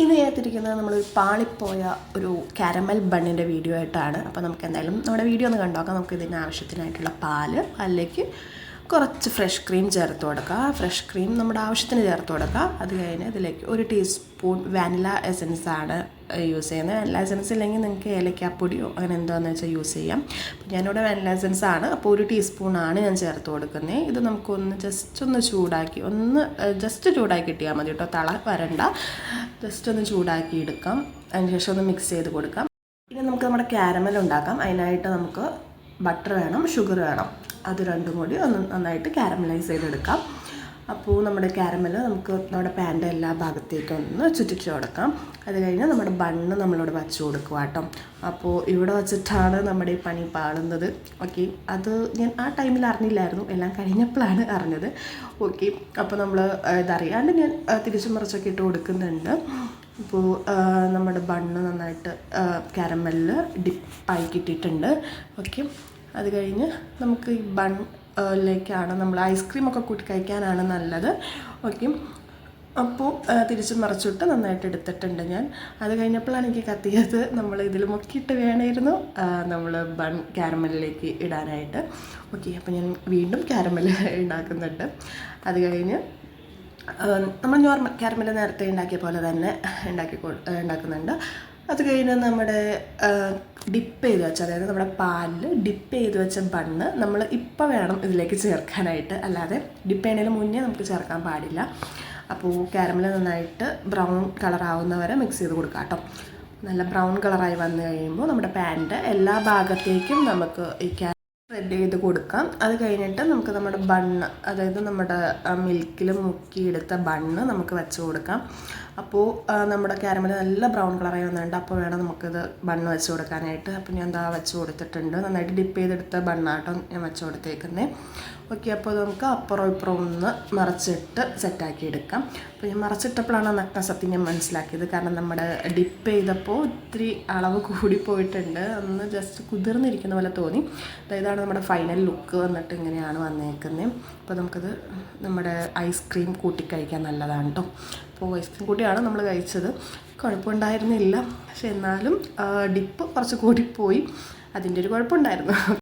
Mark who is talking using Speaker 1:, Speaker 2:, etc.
Speaker 1: ഇന്ന് ചേർത്തിരിക്കുന്നത് നമ്മളൊരു പാളിപ്പോയ ഒരു കാരമൽ ബണ്ണിൻ്റെ വീഡിയോ ആയിട്ടാണ്. അപ്പോൾ നമുക്ക് എന്തായാലും നമ്മുടെ വീഡിയോ ഒന്ന് കണ്ടോക്കാം. നമുക്ക് ഇതിന് ആവശ്യത്തിനായിട്ടുള്ള പാലിലേക്ക് കുറച്ച് ഫ്രഷ് ക്രീം ചേർത്ത് കൊടുക്കുക. ഫ്രഷ് ക്രീം നമ്മുടെ ആവശ്യത്തിന് ചേർത്ത് കൊടുക്കുക. അത് കഴിഞ്ഞ് ഇതിലേക്ക് 1 ടീസ്പൂൺ വാനില എസൻസ് ആണ് യൂസ് ചെയ്യുന്നത്. വാനില എസൻസ് ഇല്ലെങ്കിൽ നിങ്ങൾക്ക് ഏലക്കാപ്പൊടിയോ അങ്ങനെ എന്താണെന്ന് വെച്ചാൽ യൂസ് ചെയ്യാം. അപ്പോൾ ഞാനിവിടെ വാനില എസൻസ് ആണ്, അപ്പോൾ 1 ടീസ്പൂണാണ് ഞാൻ ചേർത്ത് കൊടുക്കുന്നത്. ഇത് നമുക്കൊന്ന് ജസ്റ്റ് ഒന്ന് ചൂടാക്കി ചൂടാക്കി കിട്ടിയാൽ മതി കേട്ടോ, തള വരണ്ട. ജസ്റ്റ് ഒന്ന് ചൂടാക്കി എടുക്കാം. അതിനുശേഷം ഒന്ന് മിക്സ് ചെയ്ത് കൊടുക്കാം. ഇനി നമുക്ക് നമ്മുടെ കാരമൽ ഉണ്ടാക്കാം. അതിനായിട്ട് നമുക്ക് ബട്ടർ വേണം, ഷുഗർ വേണം. അത് രണ്ടും കൂടി ഒന്ന് നന്നായിട്ട് കാരമലൈസ് ചെയ്തെടുക്കാം. അപ്പോൾ നമ്മുടെ കാരമൽ നമുക്ക് നമ്മുടെ പാൻ്റെ എല്ലാ ഭാഗത്തേക്കും ഒന്ന് ചുറ്റിച്ച് കൊടുക്കാം. അത് കഴിഞ്ഞ് നമ്മുടെ ബണ്ണ് നമ്മളിവിടെ വച്ച് കൊടുക്കുക കേട്ടോ. അപ്പോൾ ഇവിടെ വച്ചിട്ടാണ് നമ്മുടെ ഈ പണി പാളുന്നത്. ഓക്കെ, അത് ഞാൻ ആ ടൈമിൽ അറിഞ്ഞില്ലായിരുന്നു, എല്ലാം കഴിഞ്ഞപ്പോഴാണ് അറിഞ്ഞത്. ഓക്കെ, അപ്പോൾ നമ്മൾ ഇതറിയാണ്ട് ഞാൻ തിരിച്ചു മറിച്ചൊക്കെ ഇട്ട് കൊടുക്കുന്നുണ്ട്. ഇപ്പോൾ നമ്മുടെ ബണ്ണ് നന്നായിട്ട് കാരമലിൽ ഡിപ്പായി കിട്ടിയിട്ടുണ്ട്. ഓക്കെ, അത് കഴിഞ്ഞ് നമുക്ക് ഈ ബണ്ണിലേക്കാണ് നമ്മൾ ഐസ്ക്രീമൊക്കെ കൂട്ടി കഴിക്കാനാണ് നല്ലത്. ഓക്കെ, അപ്പോൾ തിരിച്ച് മറിച്ചിട്ട് നന്നായിട്ട് എടുത്തിട്ടുണ്ട് ഞാൻ. അത് കഴിഞ്ഞപ്പോഴാണ് എനിക്ക് കത്തിയത്. നമ്മൾ ഇതിൽ മുക്കിയിട്ട് വേണമായിരുന്നു നമ്മൾ കാരമലിലേക്ക് ഇടാനായിട്ട്. ഓക്കെ, അപ്പോൾ ഞാൻ വീണ്ടും കാരമൽ ഉണ്ടാക്കുന്നുണ്ട്. അത് കഴിഞ്ഞ് നമ്മൾ നോർമൽ കാരമൽ നേരത്തെ ഉണ്ടാക്കിയ പോലെ തന്നെ ഉണ്ടാക്കുന്നുണ്ട്. അത് കഴിഞ്ഞ് നമ്മുടെ ഡിപ്പ് ചെയ്ത് വെച്ച, അതായത് നമ്മുടെ പാലിൽ ഡിപ്പ് ചെയ്ത് വെച്ച ബണ്ണ് നമ്മൾ ഇപ്പോൾ വേണം ഇതിലേക്ക് ചേർക്കാനായിട്ട്, അല്ലാതെ ഡിപ്പ് ചെയ്യുന്നതിന് മുന്നേ നമുക്ക് ചേർക്കാൻ പാടില്ല. അപ്പോൾ കാരമൽ നന്നായിട്ട് ബ്രൗൺ കളറാവുന്നവരെ മിക്സ് ചെയ്ത് കൊടുക്കാം കേട്ടോ. നല്ല ബ്രൗൺ കളറായി വന്നു കഴിയുമ്പോൾ നമ്മുടെ പാനിൻ്റെ എല്ലാ ഭാഗത്തേക്കും നമുക്ക് ഈ സ്പ്രെഡ് ചെയ്ത് കൊടുക്കാം. അത് കഴിഞ്ഞിട്ട് നമുക്ക് നമ്മുടെ ബണ്ണ്, അതായത് നമ്മുടെ മിൽക്കിൽ മുക്കിയെടുത്ത ബണ്ണ് നമുക്ക് വെച്ച് കൊടുക്കാം. അപ്പോൾ നമ്മുടെ കാരമൽ നല്ല ബ്രൗൺ കളറായി വന്നിട്ടുണ്ട്. അപ്പോൾ വേണം നമുക്കിത് ബണ്ണ് വെച്ച് കൊടുക്കാനായിട്ട്. അപ്പോൾ ഞാൻ എന്താ വെച്ച് കൊടുത്തിട്ടുണ്ട്. നന്നായിട്ട് ഡിപ്പ് ചെയ്തെടുത്ത ബണ്ണാട്ടോ ഞാൻ വെച്ച് കൊടുത്തേക്കുന്നത്. ഓക്കെ, അപ്പോൾ നമുക്ക് അപ്പുറം ഇപ്പുറം ഒന്ന് മറിച്ചിട്ട് സെറ്റാക്കി എടുക്കാം. അപ്പോൾ ഞാൻ മറിച്ചിട്ടപ്പോഴാണ് നഗ്നസത്യം ഞാൻ മനസ്സിലാക്കിയത്. കാരണം നമ്മുടെ ഡിപ്പ് ചെയ്തപ്പോൾ ഒത്തിരി അളവ് കൂടിപ്പോയിട്ടുണ്ട്. ഒന്ന് ജസ്റ്റ് കുതിർന്നിരിക്കുന്ന പോലെ തോന്നി. ഇതാണ് നമ്മുടെ ഫൈനൽ ലുക്ക് വന്നിട്ട് ഇങ്ങനെയാണ് വന്നേക്കുന്നത്. അപ്പോൾ നമുക്കത് നമ്മുടെ ഐസ്ക്രീം കൂട്ടി കഴിക്കാൻ നല്ലതാണ് കേട്ടോ. അപ്പോൾ ഐസ്ക്രീം കൂട്ടിയാണ് നമ്മൾ കഴിച്ചത്. കുഴപ്പമുണ്ടായിരുന്നില്ല, പക്ഷെ എന്നാലും ഡിപ്പ് കുറച്ച് കൂടിപ്പോയി. അതിൻ്റെ ഒരു കുഴപ്പമുണ്ടായിരുന്നു.